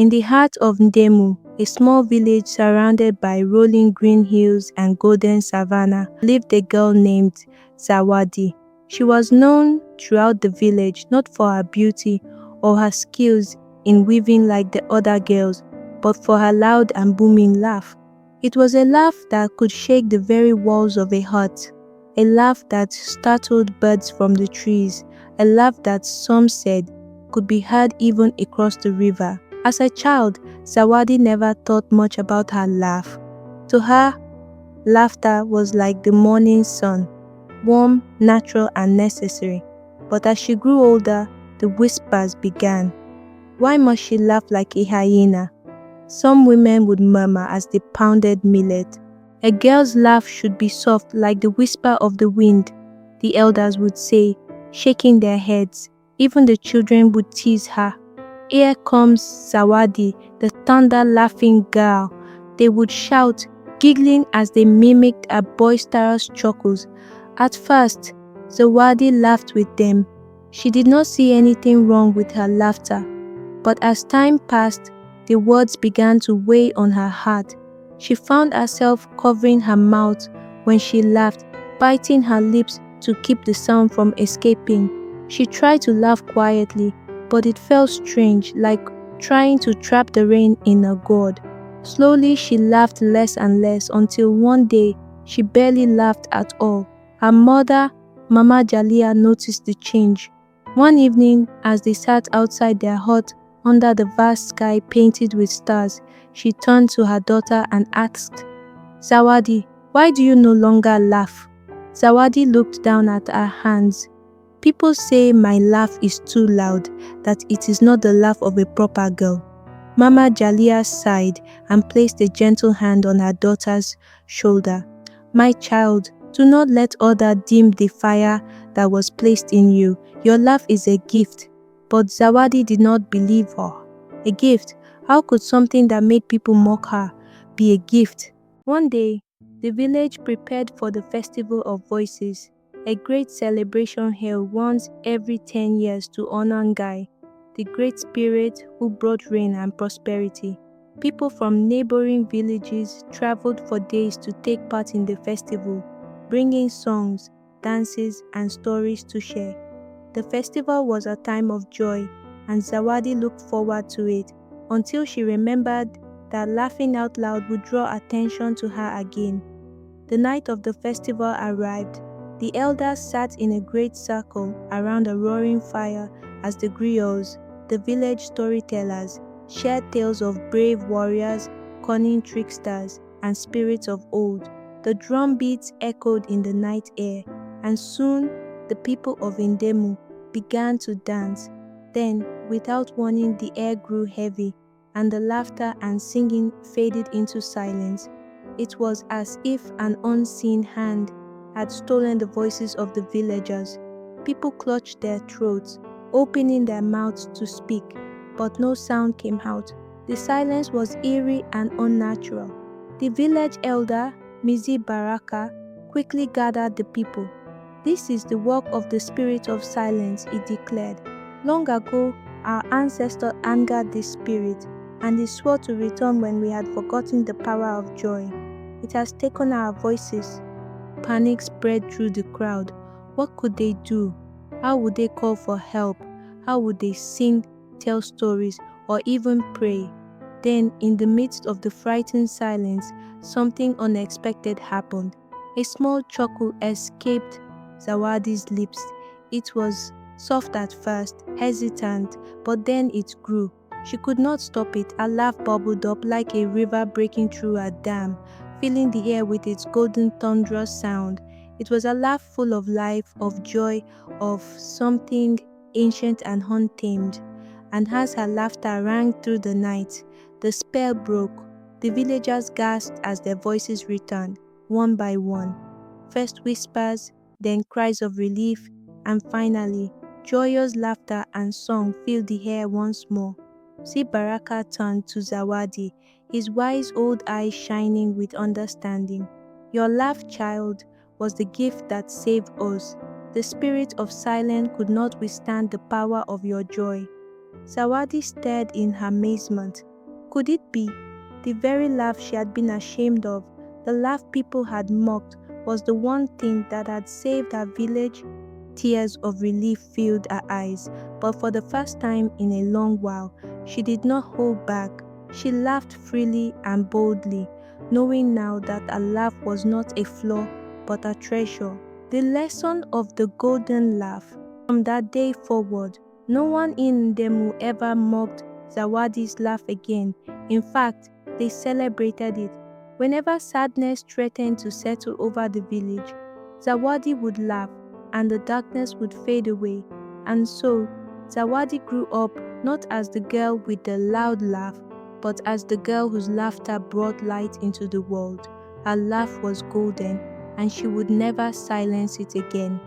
In the heart of Ndemu, a small village surrounded by rolling green hills and golden savanna, lived a girl named Zawadi. She was known throughout the village not for her beauty or her skills in weaving like the other girls, but for her loud and booming laugh. It was a laugh that could shake the very walls of a hut, a laugh that startled birds from the trees, a laugh that some said could be heard even across the river. As a child, Zawadi never thought much about her laugh. To her, laughter was like the morning sun, warm, natural, and necessary. But as she grew older, the whispers began. Why must she laugh like a hyena? Some women would murmur as they pounded millet. A girl's laugh should be soft like the whisper of the wind, the elders would say, shaking their heads. Even the children would tease her. Here comes Zawadi, the thunder-laughing girl. They would shout, giggling as they mimicked her boisterous chuckles. At first, Zawadi laughed with them. She did not see anything wrong with her laughter. But as time passed, the words began to weigh on her heart. She found herself covering her mouth when she laughed, biting her lips to keep the sound from escaping. She tried to laugh quietly, but it felt strange, like trying to trap the rain in a gourd. Slowly, she laughed less and less until one day, she barely laughed at all. Her mother, Mama Jalia, noticed the change. One evening, as they sat outside their hut under the vast sky painted with stars, she turned to her daughter and asked, Zawadi, why do you no longer laugh? Zawadi looked down at her hands. People say my laugh is too loud, that it is not the laugh of a proper girl. Mama Jalia sighed and placed a gentle hand on her daughter's shoulder. My child, do not let others dim the fire that was placed in you. Your laugh is a gift. But Zawadi did not believe her. A gift? How could something that made people mock her be a gift? One day, the village prepared for the Festival of Voices, a great celebration held once every 10 years to honor Ngai, the great spirit who brought rain and prosperity. People from neighboring villages traveled for days to take part in the festival, bringing songs, dances, and stories to share. The festival was a time of joy, and Zawadi looked forward to it until she remembered that laughing out loud would draw attention to her again. The night of the festival arrived. The elders sat in a great circle around a roaring fire as the griots, the village storytellers, shared tales of brave warriors, cunning tricksters, and spirits of old. The drum beats echoed in the night air, and soon the people of Ndemu began to dance. Then, without warning, the air grew heavy, and the laughter and singing faded into silence. It was as if an unseen hand had stolen the voices of the villagers. People clutched their throats, opening their mouths to speak, but no sound came out. The silence was eerie and unnatural. The village elder, Mizi Baraka, quickly gathered the people. This is the work of the spirit of silence, he declared. Long ago, our ancestors angered this spirit, and he swore to return when we had forgotten the power of joy. It has taken our voices. Panic spread through the crowd. What could they do? How would they call for help? How would they sing, tell stories, or even pray? Then, in the midst of the frightened silence, something unexpected happened. A small chuckle escaped Zawadi's lips. It was soft at first, hesitant, but then it grew. She could not stop it. Her laugh bubbled up like a river breaking through a dam, filling the air with its golden thunderous sound. It was a laugh full of life, of joy, of something ancient and untamed. And as her laughter rang through the night, the spell broke. The villagers gasped as their voices returned, one by one. First whispers, then cries of relief, and finally, joyous laughter and song filled the air once more. Si Baraka turned to Zawadi, his wise old eyes shining with understanding. Your laugh, child, was the gift that saved us. The spirit of silence could not withstand the power of your joy. Zawadi stared in amazement. Could it be? The very laugh she had been ashamed of, the laugh people had mocked, was the one thing that had saved her village? Tears of relief filled her eyes, but for the first time in a long while, she did not hold back. She laughed freely and boldly, knowing now that her laugh was not a flaw, but a treasure. The lesson of the golden laugh. From that day forward, no one in Ndemu ever mocked Zawadi's laugh again. In fact, they celebrated it. Whenever sadness threatened to settle over the village, Zawadi would laugh, and the darkness would fade away. And so, Zawadi grew up not as the girl with the loud laugh, but as the girl whose laughter brought light into the world. Her laugh was golden, and she would never silence it again.